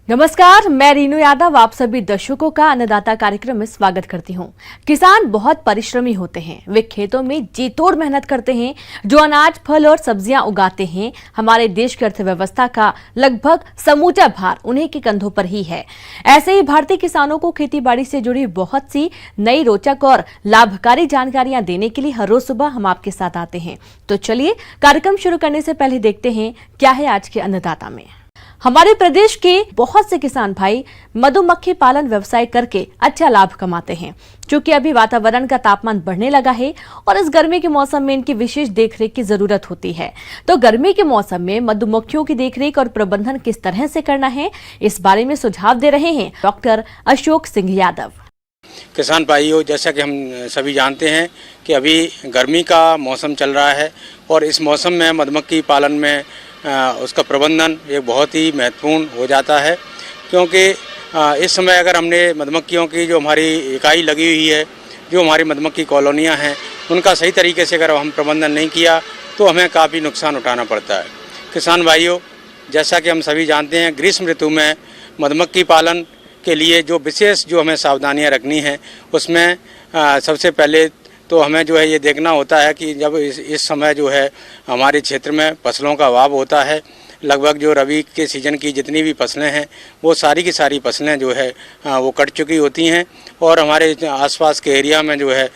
नमस्कार, मैं रीनू यादव आप सभी दर्शकों का अन्नदाता कार्यक्रम में स्वागत करती हूं। किसान बहुत परिश्रमी होते हैं। वे खेतों में जी तोड़ मेहनत करते हैं। जो अनाज, फल और सब्जियां उगाते हैं, हमारे देश की अर्थव्यवस्था का लगभग समूचा भार उन्हीं के कंधों पर ही है। ऐसे ही भारतीय किसानों को खेतीबाड़ी से जुड़ी बहुत सी नई, रोचक और लाभकारी जानकारियां देने के लिए हर रोज सुबह हम आपके साथ आते हैं। तो चलिए कार्यक्रम शुरू करने से पहले देखते हैं क्या है आज के अन्नदाता में। हमारे प्रदेश के बहुत से किसान भाई मधुमक्खी पालन व्यवसाय करके अच्छा लाभ कमाते हैं। क्योंकि अभी वातावरण का तापमान बढ़ने लगा है और इस गर्मी के मौसम में इनकी विशेष देखरेख की जरूरत होती है। तो गर्मी के मौसम में मधुमक्खियों की देखरेख और प्रबंधन किस तरह से करना है, इस बारे में सुझाव दे रहे हैं डॉक्टर अशोक सिंह यादव। किसान भाइयों, जैसा कि हम सभी जानते हैं कि अभी गर्मी का मौसम चल रहा है और इस मौसम में मधुमक्खी पालन में उसका प्रबंधन एक बहुत ही महत्वपूर्ण हो जाता है। क्योंकि इस समय अगर हमने मधुमक्खियों की जो हमारी इकाई लगी हुई है, जो हमारी मधुमक्खी कॉलोनियां हैं, उनका सही तरीके से अगर हम प्रबंधन नहीं किया तो हमें काफ़ी नुकसान उठाना पड़ता है। किसान भाइयों, जैसा कि हम सभी जानते हैं, ग्रीष्म ऋतु में मधुमक्खी पालन के लिए जो विशेष जो हमें सावधानियाँ रखनी हैं, उसमें सबसे पहले तो हमें जो है ये देखना होता है कि जब इस समय जो है हमारे क्षेत्र में फसलों का अभाव होता है। लगभग जो रबी के सीज़न की जितनी भी फसलें हैं वो सारी की सारी फसलें जो है वो कट चुकी होती हैं और हमारे आसपास के एरिया में जो है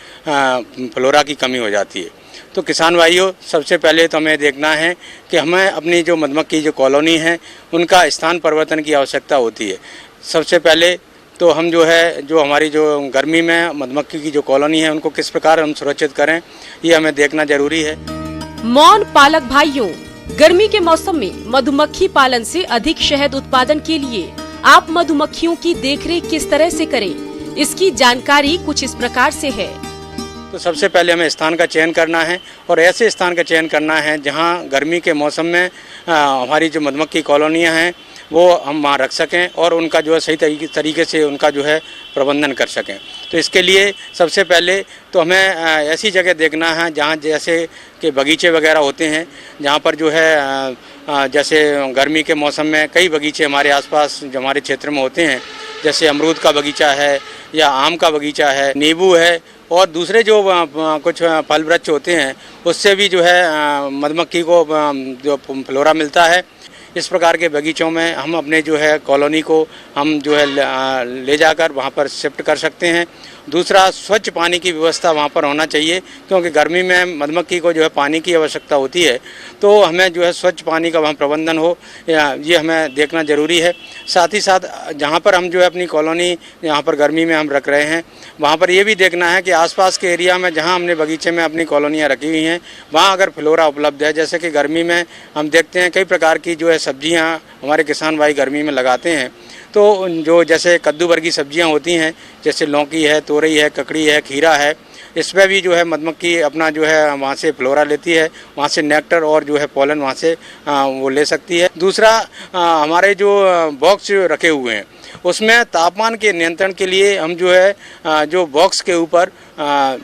फ्लोरा की कमी हो जाती है। तो किसान भाइयों, सबसे पहले तो हमें देखना है कि हमें अपनी जो मधुमक्खी जो कॉलोनी है उनका स्थान परिवर्तन की आवश्यकता होती है। सबसे पहले तो हम जो है जो हमारी जो गर्मी में मधुमक्खी की जो कॉलोनी है उनको किस प्रकार हम सुरक्षित करें, ये हमें देखना जरूरी है। मौन पालक भाइयों, गर्मी के मौसम में मधुमक्खी पालन से अधिक शहद उत्पादन के लिए आप मधुमक्खियों की देखरेख किस तरह से करें, इसकी जानकारी कुछ इस प्रकार से है। तो सबसे पहले हमें स्थान का चयन करना है और ऐसे स्थान का चयन करना है जहां गर्मी के मौसम में हमारी जो मधुमक्खी कॉलोनियां हैं वो हम वहाँ रख सकें और उनका जो है सही तरीके से उनका जो है प्रबंधन कर सकें। तो इसके लिए सबसे पहले तो हमें ऐसी जगह देखना है जहाँ जैसे कि बगीचे वगैरह होते हैं, जहाँ पर जो है जैसे गर्मी के मौसम में कई बगीचे हमारे आसपास जो हमारे क्षेत्र में होते हैं, जैसे अमरूद का बगीचा है या आम का बगीचा है, नींबू है और दूसरे जो कुछ फल वृक्ष होते हैं, उससे भी जो है मधुमक्खी को जो फ्लोरा मिलता है। इस प्रकार के बगीचों में हम अपने जो है कॉलोनी को हम जो है ले जाकर वहाँ पर शिफ्ट कर सकते हैं। दूसरा, स्वच्छ पानी की व्यवस्था वहाँ पर होना चाहिए, क्योंकि गर्मी में मधुमक्खी को जो है पानी की आवश्यकता होती है। तो हमें जो है स्वच्छ पानी का वहाँ प्रबंधन हो, ये हमें देखना ज़रूरी है। साथ ही साथ जहाँ पर हम जो है अपनी कॉलोनी यहाँ पर गर्मी में हम रख रहे हैं, वहाँ पर ये भी देखना है कि आसपास के एरिया में जहाँ हमने बगीचे में अपनी कॉलोनियाँ रखी हुई हैं, वहाँ अगर फ्लोरा उपलब्ध है। जैसे कि गर्मी में हम देखते हैं कई प्रकार की जो है सब्जियाँ हमारे किसान भाई गर्मी में लगाते हैं। तो जो जैसे कद्दू वर्गी सब्जियां होती हैं, जैसे लौकी है, तोरई है, ककड़ी है, खीरा है, इसमें भी जो है मधुमक्खी अपना जो है वहाँ से फ्लोरा लेती है, वहाँ से नेक्टर और जो है पोलन वहाँ से वो ले सकती है। दूसरा, हमारे जो बॉक्स रखे हुए हैं उसमें तापमान के नियंत्रण के लिए हम जो है जो बॉक्स के ऊपर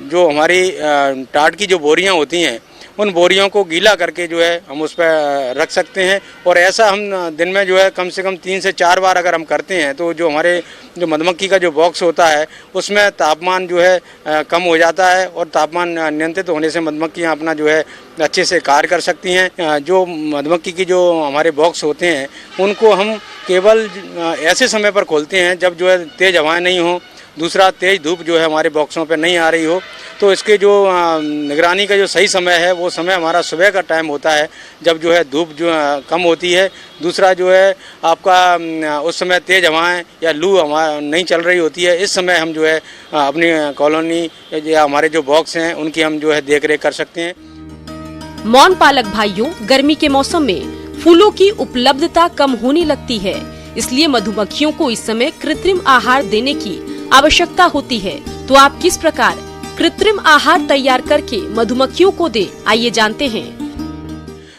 जो हमारी टाट की जो बोरियाँ होती हैं, उन बोरियों को गीला करके जो है हम उस पर रख सकते हैं। और ऐसा हम दिन में जो है कम से कम 3 से 4 बार अगर हम करते हैं तो जो हमारे जो मधुमक्खी का जो बॉक्स होता है उसमें तापमान जो है कम हो जाता है और तापमान नियंत्रित होने से मधुमक्खियाँ अपना जो है अच्छे से कार्य कर सकती हैं। जो मधुमक्खी की जो हमारे बॉक्स होते हैं उनको हम केवल ऐसे समय पर खोलते हैं जब जो है तेज़ हवाएँ नहीं हो, दूसरा तेज़ धूप जो है हमारे बॉक्सों पे नहीं आ रही हो। तो इसके जो निगरानी का जो सही समय है वो समय हमारा सुबह का टाइम होता है, जब जो है धूप जो कम होती है। दूसरा जो है आपका उस समय तेज़ हवाएं या लू हवा नहीं चल रही होती है। इस समय हम जो है अपनी कॉलोनी या हमारे जो बॉक्स हैं उनकी हम जो है देख रेख कर सकते हैं। मौन पालक भाइयों, गर्मी के मौसम में फूलों की उपलब्धता कम होने लगती है, इसलिए मधुमक्खियों को इस समय कृत्रिम आहार देने की आवश्यकता होती है। तो आप किस प्रकार कृत्रिम आहार तैयार करके मधुमक्खियों को दें, आइए जानते हैं।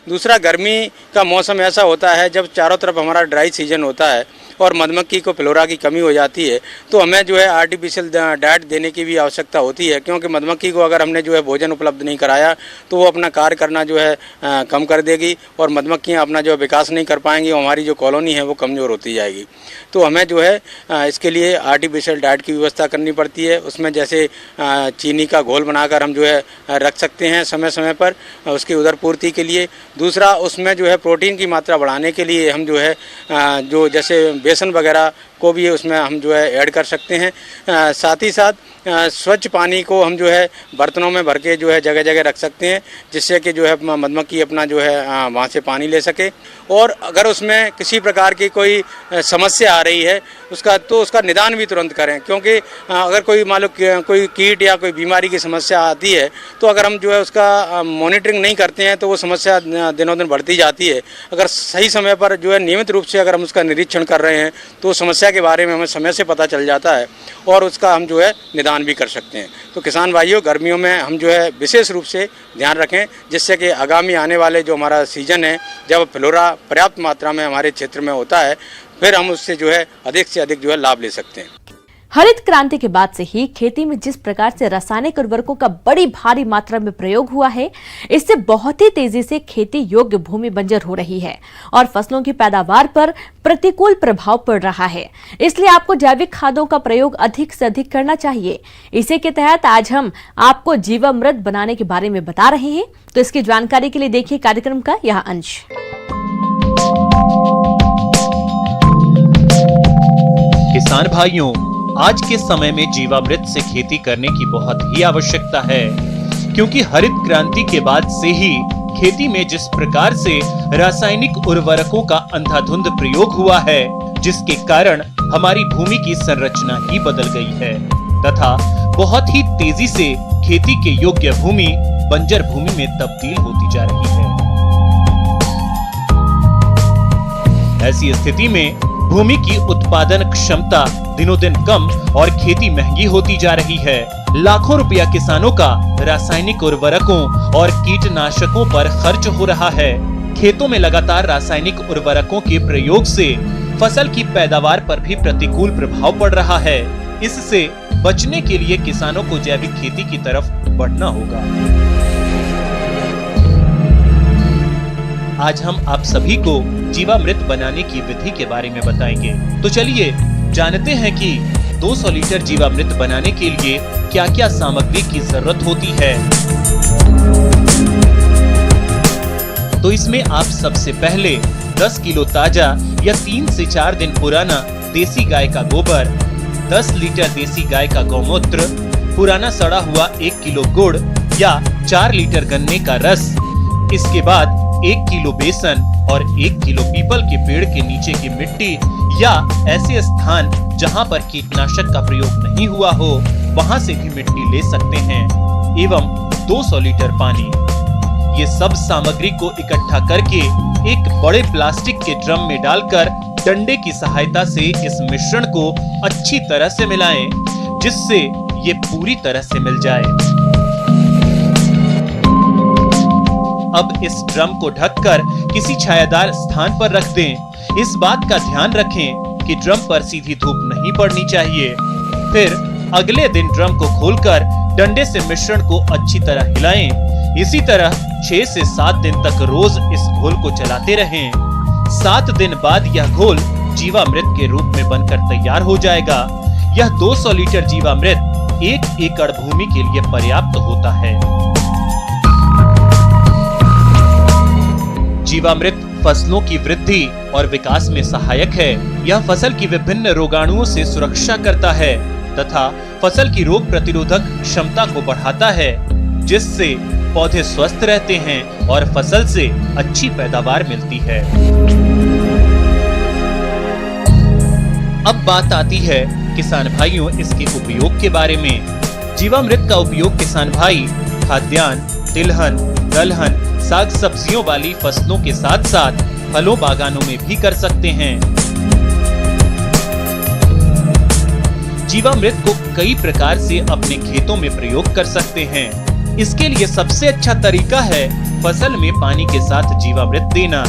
दूसरा, गर्मी का मौसम ऐसा होता है जब चारों तरफ हमारा ड्राई सीजन होता है और मधुमक्खी को फ्लोरा की कमी हो जाती है तो हमें जो है आर्टिफिशियल डाइट देने की भी आवश्यकता होती है, क्योंकि मधुमक्खी को अगर हमने जो है भोजन उपलब्ध नहीं कराया तो वो अपना कार्य करना जो है कम कर देगी और मधुमक्खियाँ अपना जो विकास नहीं कर पाएंगी और हमारी जो कॉलोनी है वो कमज़ोर होती जाएगी। तो हमें जो है इसके लिए आर्टिफिशियल डाइट की व्यवस्था करनी पड़ती है। उसमें जैसे चीनी का घोल बनाकर हम जो है रख सकते हैं समय समय पर उसकी उदर पूर्ति के लिए। दूसरा, उसमें जो है प्रोटीन की मात्रा बढ़ाने के लिए हम जो है जो जैसे बेसन वगैरह को भी उसमें हम जो है ऐड कर सकते हैं। साथ ही साथ स्वच्छ पानी को हम जो है बर्तनों में भर के जो है जगह जगह रख सकते हैं, जिससे कि जो है मधुमक्खी अपना जो है वहाँ से पानी ले सके। और अगर उसमें किसी प्रकार की कोई समस्या आ रही है उसका निदान भी तुरंत करें, क्योंकि अगर कोई मान लो कोई कीट या कोई बीमारी की समस्या आती है तो अगर हम जो है उसका मॉनिटरिंग नहीं करते हैं तो वो समस्या दिनों दिन बढ़ती जाती है। अगर सही समय पर जो है नियमित रूप से अगर हम उसका निरीक्षण कर रहे हैं तो समस्या के बारे में हमें समय से पता चल जाता है और उसका हम जो है निदान भी कर सकते हैं। तो किसान भाइयों, गर्मियों में हम जो है विशेष रूप से ध्यान रखें, जिससे कि आगामी आने वाले जो हमारा सीजन है, जब फ्लोरा पर्याप्त मात्रा में हमारे क्षेत्र में होता है, फिर हम उससे जो है अधिक से अधिक जो है लाभ ले सकते हैं। हरित क्रांति के बाद से ही खेती में जिस प्रकार से रासायनिक उर्वरकों का बड़ी भारी मात्रा में प्रयोग हुआ है, इससे बहुत ही तेजी से खेती योग्य भूमि बंजर हो रही है और फसलों की पैदावार पर प्रतिकूल प्रभाव पड़ रहा है। इसलिए आपको जैविक खादों का प्रयोग अधिक से अधिक करना चाहिए। इसी के तहत आज हम आपको जीवामृत बनाने के बारे में बता रहे हैं, तो इसकी जानकारी के लिए देखिए कार्यक्रम का यह अंश। किसान भाइयों, आज के समय में जीवामृत से खेती करने की बहुत ही आवश्यकता है, क्योंकि हरित क्रांति के बाद से ही खेती में जिस प्रकार से रासायनिक उर्वरकों का अंधाधुंध प्रयोग हुआ है, जिसके कारण हमारी भूमि की संरचना ही बदल गई है तथा बहुत ही तेजी से खेती के योग्य भूमि बंजर भूमि में तब्दील होती जा रही है। ऐसी स्थिति में भूमि की उत्पादन क्षमता दिनों दिन कम और खेती महंगी होती जा रही है। लाखों रुपया किसानों का रासायनिक उर्वरकों और कीटनाशकों पर खर्च हो रहा है। खेतों में लगातार रासायनिक उर्वरकों के प्रयोग से फसल की पैदावार पर भी प्रतिकूल प्रभाव पड़ रहा है। इससे बचने के लिए किसानों को जैविक खेती की तरफ बढ़ना होगा। आज हम आप सभी को जीवामृत बनाने की विधि के बारे में बताएंगे। तो चलिए जानते हैं कि 200 लीटर जीवामृत बनाने के लिए क्या क्या सामग्री की जरूरत होती है। तो इसमें आप सबसे पहले 10 किलो ताजा या 3 से 4 दिन पुराना देसी गाय का गोबर, 10 लीटर देसी गाय का गौमूत्र, पुराना सड़ा हुआ 1 किलो गुड़ या 4 लीटर गन्ने का रस, इसके बाद 1 किलो बेसन और 1 किलो पीपल के पेड़ के नीचे की मिट्टी या ऐसे स्थान जहां पर कीटनाशक का प्रयोग नहीं हुआ हो, वहां से भी मिट्टी ले सकते हैं, एवं 200 लीटर पानी। ये सब सामग्री को इकट्ठा करके एक बड़े प्लास्टिक के ड्रम में डालकर डंडे की सहायता से इस मिश्रण को अच्छी तरह से मिलाएं, जिससे ये पूरी तरह से मिल जाए। अब इस ड्रम को ढककर किसी छायादार स्थान पर रख दें। इस बात का ध्यान रखें कि ड्रम पर सीधी धूप नहीं पड़नी चाहिए। फिर अगले दिन ड्रम को खोलकर डंडे से मिश्रण को अच्छी तरह हिलाएं। इसी तरह 6 से 7 दिन तक रोज इस घोल को चलाते रहें। 7 दिन बाद यह घोल जीवामृत के रूप में बनकर तैयार हो जाएगा। यह 200 लीटर जीवामृत 1 एकड़ भूमि के लिए पर्याप्त होता है। जीवामृत फसलों की वृद्धि और विकास में सहायक है। यह फसल की विभिन्न रोगाणुओं से सुरक्षा करता है तथा फसल की रोग प्रतिरोधक क्षमता को बढ़ाता है, जिससे पौधे स्वस्थ रहते हैं और फसल से अच्छी पैदावार मिलती है। अब बात आती है किसान भाइयों इसके उपयोग के बारे में। जीवामृत का उपयोग किसान भाई खाद्यान्न, तिलहन, दलहन, साग सब्जियों वाली फसलों के साथ साथ फलों बागानों में भी कर सकते हैं। जीवामृत को कई प्रकार से अपने खेतों में प्रयोग कर सकते हैं। इसके लिए सबसे अच्छा तरीका है फसल में पानी के साथ जीवामृत देना।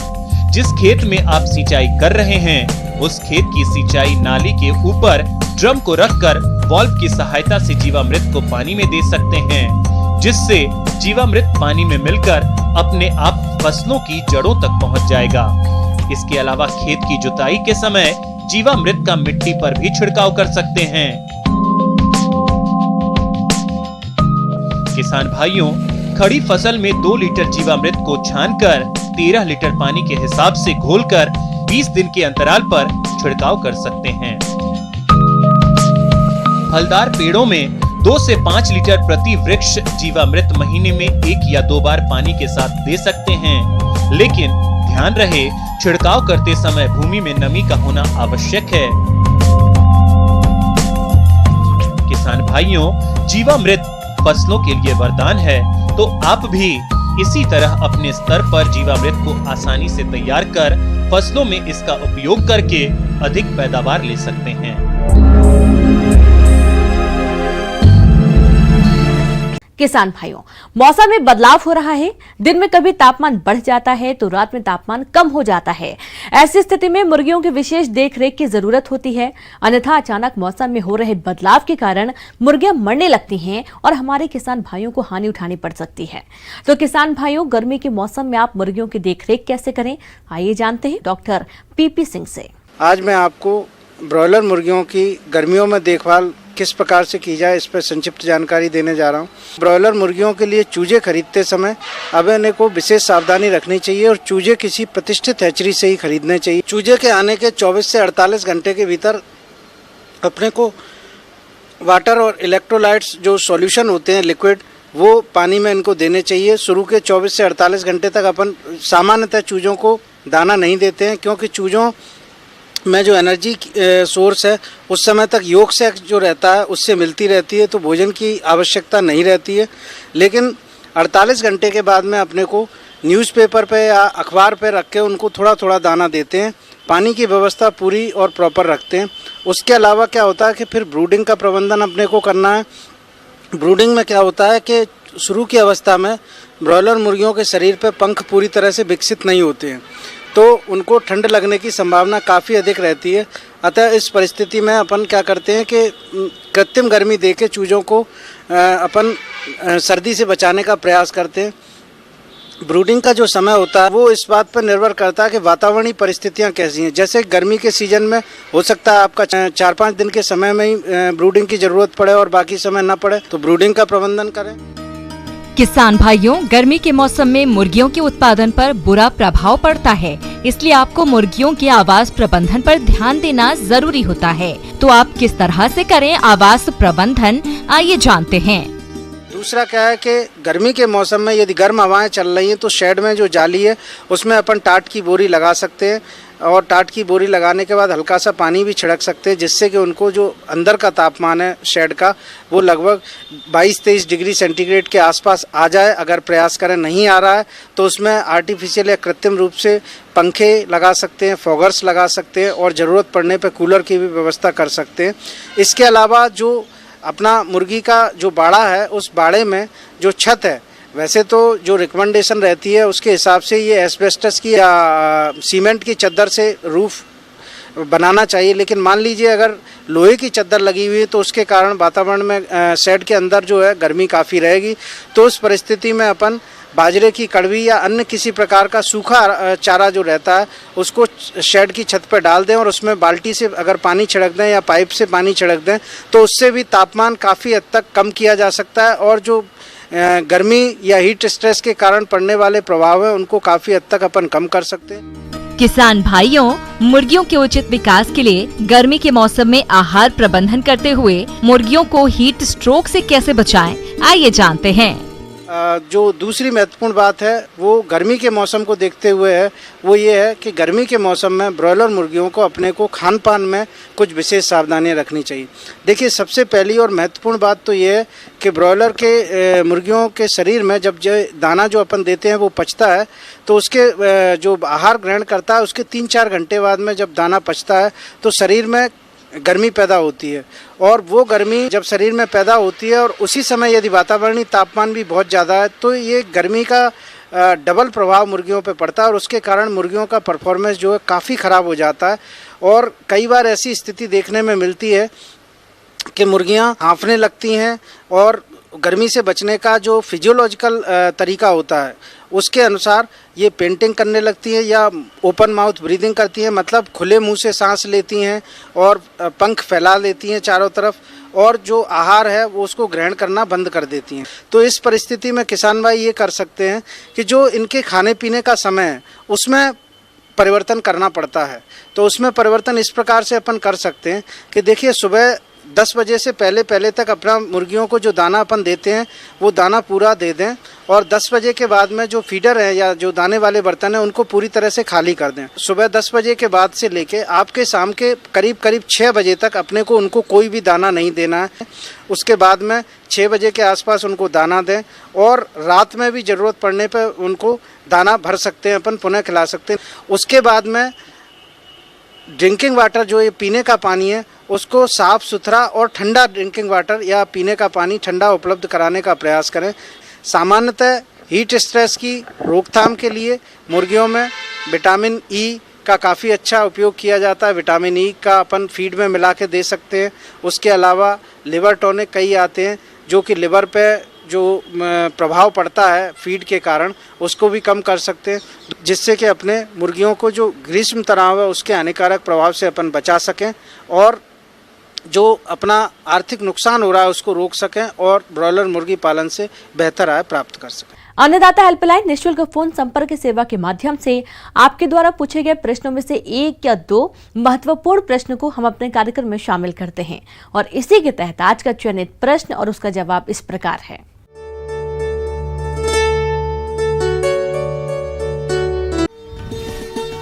जिस खेत में आप सिंचाई कर रहे हैं उस खेत की सिंचाई नाली के ऊपर ड्रम को रखकर वाल्व की सहायता से जीवामृत को पानी में दे सकते हैं, जिससे जीवामृत पानी में मिलकर अपने आप फसलों की जड़ों तक पहुंच जाएगा। इसके अलावा खेत की जुताई के समय जीवामृत का मिट्टी पर भी छिड़काव कर सकते हैं। किसान भाइयों, खड़ी फसल में 2 लीटर जीवामृत को छानकर 13 लीटर पानी के हिसाब से घोलकर 20 दिन के अंतराल पर छिड़काव कर सकते हैं। फलदार पेड़ों में 2 से 5 लीटर प्रति वृक्ष जीवामृत महीने में 1 या 2 बार पानी के साथ दे सकते हैं, लेकिन ध्यान रहे छिड़काव करते समय भूमि में नमी का होना आवश्यक है। किसान भाइयों, जीवामृत फसलों के लिए वरदान है, तो आप भी इसी तरह अपने स्तर पर जीवामृत को आसानी से तैयार कर फसलों में इसका उपयोग करके अधिक पैदावार ले सकते हैं। किसान भाइयों, मौसम में बदलाव हो रहा है। दिन में कभी तापमान बढ़ जाता है तो रात में तापमान कम हो जाता है। ऐसी स्थिति में मुर्गियों की विशेष देखरेख की जरूरत होती है, अन्यथा अचानक मौसम में हो रहे बदलाव के कारण मुर्गियां मरने लगती हैं और हमारे किसान भाइयों को हानि उठानी पड़ सकती है। तो किसान भाइयों, गर्मी के मौसम में आप मुर्गियों की देखरेख कैसे करें, आइए जानते हैं डॉक्टर पीपी सिंह से। आज मैं आपको ब्रॉयलर मुर्गियों की गर्मियों में देखभाल किस प्रकार से की जाए, इस पर संक्षिप्त जानकारी देने जा रहा हूँ। ब्रॉयलर मुर्गियों के लिए चूजे खरीदते समय अपने को विशेष सावधानी रखनी चाहिए और चूजे किसी प्रतिष्ठित हैचरी से ही खरीदने चाहिए। चूजे के आने के 24 से 48 घंटे के भीतर अपने को वाटर और इलेक्ट्रोलाइट्स जो सॉल्यूशन होते हैं लिक्विड, वो पानी में इनको देने चाहिए। शुरू के 24 से 48 घंटे तक अपन सामान्यतः चूजों को दाना नहीं देते हैं, क्योंकि चूजों में जो एनर्जी सोर्स है उस समय तक योग से जो रहता है उससे मिलती रहती है, तो भोजन की आवश्यकता नहीं रहती है। लेकिन 48 घंटे के बाद में अपने को न्यूज़पेपर पे या अखबार पे रख के उनको थोड़ा थोड़ा दाना देते हैं। पानी की व्यवस्था पूरी और प्रॉपर रखते हैं। उसके अलावा क्या होता है कि फिर ब्रूडिंग का प्रबंधन अपने को करना है। ब्रूडिंग में क्या होता है कि शुरू की अवस्था में ब्रॉयलर मुर्गियों के शरीर पे पंख पूरी तरह से विकसित नहीं होते हैं, तो उनको ठंड लगने की संभावना काफ़ी अधिक रहती है। अतः इस परिस्थिति में अपन क्या करते हैं कि कृत्रिम गर्मी देके चूजों को अपन सर्दी से बचाने का प्रयास करते हैं। ब्रूडिंग का जो समय होता है वो इस बात पर निर्भर करता है कि वातावरणीय परिस्थितियां कैसी हैं। जैसे गर्मी के सीजन में हो सकता है आपका 4-5 दिन के समय में ही ब्रूडिंग की ज़रूरत पड़े और बाकी समय ना पड़े, तो ब्रूडिंग का प्रबंधन करें। किसान भाइयों, गर्मी के मौसम में मुर्गियों के उत्पादन पर बुरा प्रभाव पड़ता है, इसलिए आपको मुर्गियों के आवास प्रबंधन पर ध्यान देना जरूरी होता है। तो आप किस तरह से करें आवास प्रबंधन, आइए जानते हैं। दूसरा क्या है कि गर्मी के मौसम में यदि गर्म हवाएं चल रही हैं तो शेड में जो जाली है उसमें अपन टाट की बोरी लगा सकते हैं, और टाट की बोरी लगाने के बाद हल्का सा पानी भी छिड़क सकते हैं, जिससे कि उनको जो अंदर का तापमान है शेड का वो लगभग 22-23 डिग्री सेंटीग्रेड के आसपास आ जाए। अगर प्रयास करें नहीं आ रहा है तो उसमें आर्टिफिशियल या कृत्रिम रूप से पंखे लगा सकते हैं, फॉगर्स लगा सकते हैं, और ज़रूरत पड़ने पर कूलर की भी व्यवस्था कर सकते हैं। इसके अलावा जो अपना मुर्गी का जो बाड़ा है उस बाड़े में जो छत है, वैसे तो जो रिकमेंडेशन रहती है उसके हिसाब से ये एस्बेस्टस की या सीमेंट की चद्दर से रूफ बनाना चाहिए, लेकिन मान लीजिए अगर लोहे की चद्दर लगी हुई है तो उसके कारण वातावरण में शेड के अंदर जो है गर्मी काफ़ी रहेगी। तो उस परिस्थिति में अपन बाजरे की कड़वी या अन्य किसी प्रकार का सूखा चारा जो रहता है उसको शेड की छत पर डाल दें और उसमें बाल्टी से अगर पानी छिड़क दें या पाइप से पानी छिड़क दें तो उससे भी तापमान काफ़ी हद तक कम किया जा सकता है, और जो गर्मी या हीट स्ट्रेस के कारण पड़ने वाले प्रभाव है उनको काफ़ी हद तक अपन कम कर सकते हैं। किसान भाइयों, मुर्गियों के उचित विकास के लिए गर्मी के मौसम में आहार प्रबंधन करते हुए मुर्गियों को हीट स्ट्रोक से कैसे बचाएं, आइए जानते हैं। जो दूसरी महत्वपूर्ण बात है वो गर्मी के मौसम को देखते हुए है, वो ये है कि गर्मी के मौसम में ब्रॉयलर मुर्गियों को अपने को खान पान में कुछ विशेष सावधानियां रखनी चाहिए। देखिए, सबसे पहली और महत्वपूर्ण बात तो ये है कि ब्रॉयलर के मुर्गियों के शरीर में जब जो दाना जो अपन देते हैं वो पचता है, तो उसके जो आहार ग्रहण करता है उसके 3-4 घंटे बाद में जब दाना पचता है तो शरीर में गर्मी पैदा होती है, और वो गर्मी जब शरीर में पैदा होती है और उसी समय यदि वातावरणीय तापमान भी बहुत ज़्यादा है तो ये गर्मी का डबल प्रभाव मुर्गियों पे पड़ता है, और उसके कारण मुर्गियों का परफॉर्मेंस जो है काफ़ी ख़राब हो जाता है। और कई बार ऐसी स्थिति देखने में मिलती है कि मुर्गियां हाँफने लगती हैं और गर्मी से बचने का जो फिजियोलॉजिकल तरीका होता है उसके अनुसार ये पेंटिंग करने लगती है या ओपन माउथ ब्रीदिंग करती है, मतलब खुले मुंह से सांस लेती हैं और पंख फैला लेती हैं चारों तरफ, और जो आहार है वो उसको ग्रहण करना बंद कर देती हैं। तो इस परिस्थिति में किसान भाई ये कर सकते हैं कि जो इनके खाने पीने का समय है उसमें परिवर्तन करना पड़ता है। तो उसमें परिवर्तन इस प्रकार से अपन कर सकते हैं कि देखिए, सुबह 10 बजे से पहले तक अपना मुर्गियों को जो दाना अपन देते हैं वो दाना पूरा दे दें, और 10 बजे के बाद में जो फीडर है या जो दाने वाले बर्तन हैं उनको पूरी तरह से खाली कर दें। सुबह 10 बजे के बाद से लेके आपके शाम के करीब 6 बजे तक अपने को उनको कोई भी दाना नहीं देना है। उसके बाद में 6 बजे के आसपास उनको दाना दें, और रात में भी ज़रूरत पड़ने पर उनको दाना भर सकते हैं, अपन पुनः खिला सकते हैं। उसके बाद में ड्रिंकिंग वाटर, जो ये पीने का पानी है, उसको साफ़ सुथरा और ठंडा ड्रिंकिंग वाटर या पीने का पानी ठंडा उपलब्ध कराने का प्रयास करें। सामान्यतः हीट स्ट्रेस की रोकथाम के लिए मुर्गियों में विटामिन ई का काफ़ी अच्छा उपयोग किया जाता है। विटामिन ई का अपन फीड में मिला के दे सकते हैं। उसके अलावा लिवर टॉनिक कई आते हैं जो कि लिवर पे जो प्रभाव पड़ता है फीड के कारण उसको भी कम कर सकते हैं, जिससे कि अपने मुर्गियों को जो ग्रीष्म तनाव है उसके हानिकारक प्रभाव से अपन बचा सकें और जो अपना आर्थिक नुकसान हो रहा है उसको रोक सकें और ब्रॉयलर मुर्गी पालन से बेहतर आय प्राप्त कर सकें। अन्नदाता हेल्पलाइन निःशुल्क फोन संपर्क सेवा के माध्यम से आपके द्वारा पूछे गए प्रश्नों में से 1 या 2 महत्वपूर्ण प्रश्न को हम अपने कार्यक्रम में शामिल करते हैं, और इसी के तहत आज का चयनित प्रश्न और उसका जवाब इस प्रकार है।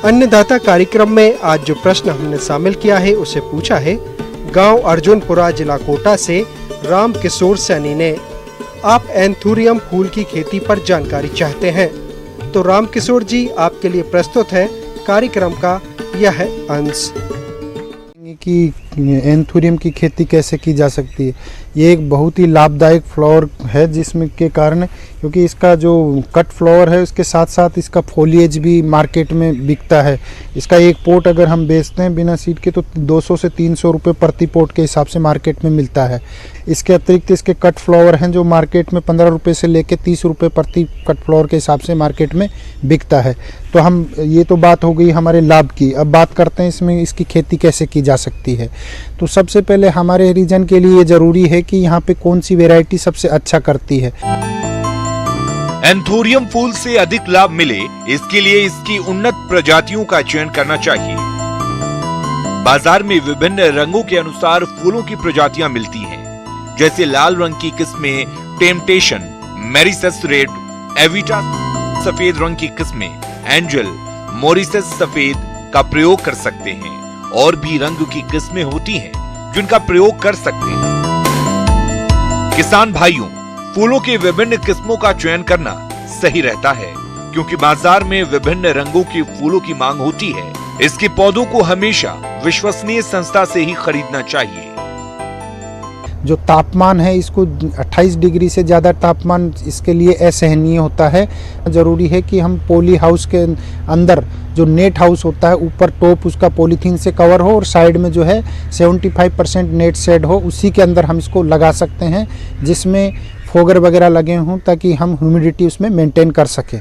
अन्नदाता कार्यक्रम में आज जो प्रश्न हमने शामिल किया है उसे पूछा है गांव अर्जुनपुरा, जिला कोटा से राम किशोर सैनी ने। आप एंथूरियम फूल की खेती पर जानकारी चाहते हैं, तो राम किशोर जी आपके लिए प्रस्तुत है कार्यक्रम का यह अंश। कि एंथूरियम की खेती कैसे की जा सकती है। ये एक बहुत ही लाभदायक फ्लावर है, जिसमें के कारण क्योंकि इसका जो कट फ्लावर है उसके साथ साथ इसका फोलिएज भी मार्केट में बिकता है। इसका एक पोट अगर हम बेचते हैं बिना सीड के तो 200 से 300 रुपये प्रति पोट के हिसाब से मार्केट में मिलता है। इसके अतिरिक्त इसके कट फ्लावर हैं जो मार्केट में 15 रुपये से लेकर 30 रुपये प्रति कट फ्लावर के हिसाब से मार्केट में बिकता है। तो हम ये तो बात हो गई हमारे लाभ की। अब बात करते हैं इसमें इसकी खेती कैसे की जा सकती है। तो सबसे पहले हमारे रीजन के लिए ज़रूरी है कि यहाँ पे कौन सी वैरायटी सबसे अच्छा करती है। एंथूरियम फूल से अधिक लाभ मिले इसके लिए इसकी उन्नत प्रजातियों का चयन करना चाहिए। बाजार में विभिन्न रंगों के अनुसार फूलों की प्रजातियां मिलती हैं, जैसे लाल रंग की किस्में टेम्पटेशन, मैरिसस रेड, एविटा सफेद रंग की किस्में एंजल, मॉरिसस सफेद का प्रयोग कर सकते हैं। और भी रंग की किस्में होती हैं जिनका प्रयोग कर सकते हैं। किसान भाइयों, फूलों की विभिन्न किस्मों का चयन करना सही रहता है, क्योंकि बाजार में विभिन्न रंगों के फूलों की मांग होती है। इसके पौधों को हमेशा विश्वसनीय संस्था से ही खरीदना चाहिए। जो तापमान है इसको 28 डिग्री से ज़्यादा तापमान इसके लिए असहनीय होता है। ज़रूरी है कि हम पॉली हाउस के अंदर जो नेट हाउस होता है ऊपर टॉप उसका पॉलीथीन से कवर हो और साइड में जो है 75% नेट शेड हो, उसी के अंदर हम इसको लगा सकते हैं, जिसमें फोगर वगैरह लगे हों ताकि हम ह्यूमिडिटी उसमें मेंटेन कर सकें।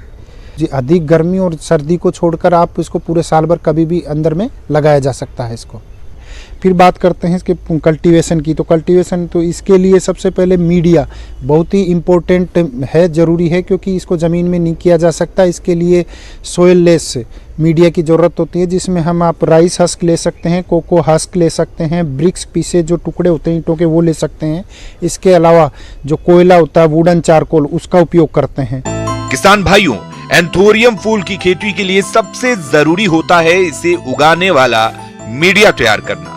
जी, अधिक गर्मी और सर्दी को छोड़कर आप इसको पूरे साल भर कभी भी अंदर में लगाया जा सकता है इसको। फिर बात करते हैं इसके कल्टीवेशन की। तो कल्टीवेशन तो इसके लिए सबसे पहले मीडिया बहुत ही इम्पोर्टेंट है, ज़रूरी है, क्योंकि इसको ज़मीन में नहीं किया जा सकता। इसके लिए सोयल लेस मीडिया की ज़रूरत होती है, जिसमें हम आप राइस हस्क ले सकते हैं, कोको हस्क ले सकते हैं, ब्रिक्स पीसे जो टुकड़े होते हैं ईंटों के वो ले सकते हैं। इसके अलावा जो कोयला होता है वुडन चारकोल उसका उपयोग करते हैं। किसान भाइयों, एंथूरियम फूल की खेती के लिए सबसे जरूरी होता है इसे उगाने वाला मीडिया तैयार करना।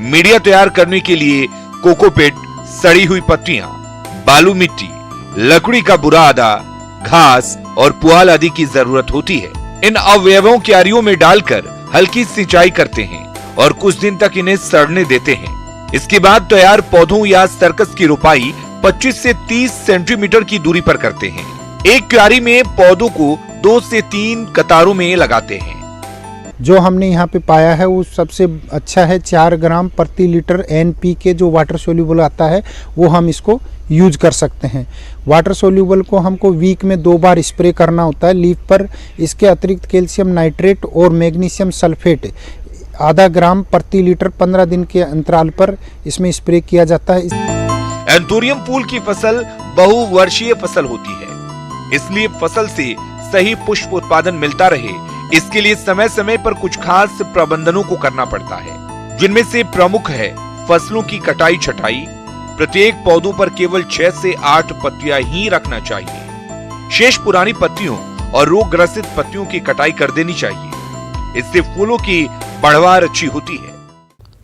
मीडिया तैयार करने के लिए कोकोपीट, सड़ी हुई पत्तियां, बालू मिट्टी, लकड़ी का बुरा आधा, घास और पुआल आदि की जरूरत होती है। इन अवयवों क्यारियों में डालकर हल्की सिंचाई करते हैं और कुछ दिन तक इन्हें सड़ने देते हैं। इसके बाद तैयार पौधों या सर्कस की रोपाई 25 से 30 सेंटीमीटर की दूरी पर करते हैं। एक क्यारी में पौधों को 2 से 3 कतारों में लगाते हैं। जो हमने यहाँ पे पाया है वो सबसे अच्छा है 4 ग्राम प्रति लीटर NPK जो वाटर सोल्यूबल आता है वो हम इसको यूज कर सकते हैं। वाटर सोल्यूबल को हमको वीक में 2 बार स्प्रे करना होता है लीफ पर। इसके अतिरिक्त कैल्शियम नाइट्रेट और मैग्नीशियम सल्फेट आधा ग्राम प्रति लीटर 15 दिन के अंतराल पर इसमें स्प्रे किया जाता है। एंथूरियम फूल की फसल बहुवर्षीय फसल होती है, इसलिए फसल से सही पुष्प उत्पादन मिलता रहे इसके लिए समय समय पर कुछ खास प्रबंधनों को करना पड़ता है, जिनमें से प्रमुख है फसलों की कटाई छटाई। प्रत्येक पौधों पर केवल 6 से 8 पत्तियां ही रखना चाहिए। शेष पुरानी पत्तियों और रोग ग्रसित पत्तियों की कटाई कर देनी चाहिए। इससे फूलों की बढ़वार अच्छी होती है।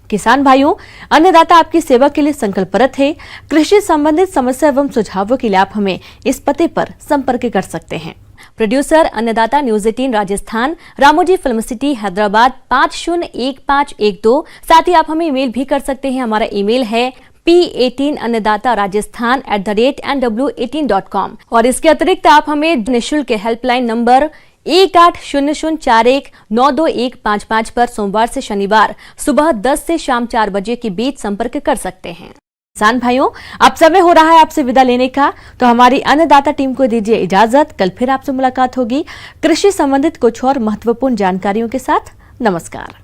किसान भाइयों, अन्नदाता आपकी सेवा के लिए संकल्परत है। कृषि संबंधित समस्या एवं सुझावों के लिए आप हमें इस पते पर संपर्क कर सकते हैं। प्रोड्यूसर अन्नदाता news 18 Rajasthan, Ramoji film city Hyderabad 501512। साथ ही आप हमें ईमेल भी कर सकते हैं। हमारा ईमेल है p18annadataraajasthan@nw18.com। और इसके अतिरिक्त आप हमें निःशुल्क हेल्पलाइन नंबर 180041922155 पर सोमवार से शनिवार सुबह 10 से शाम 4 बजे के बीच संपर्क कर सकते हैं। किसान भाइयों, अब समय हो रहा है आपसे विदा लेने का, तो हमारी अन्नदाता टीम को दीजिए इजाजत। कल फिर आपसे मुलाकात होगी कृषि संबंधित कुछ और महत्वपूर्ण जानकारियों के साथ। नमस्कार।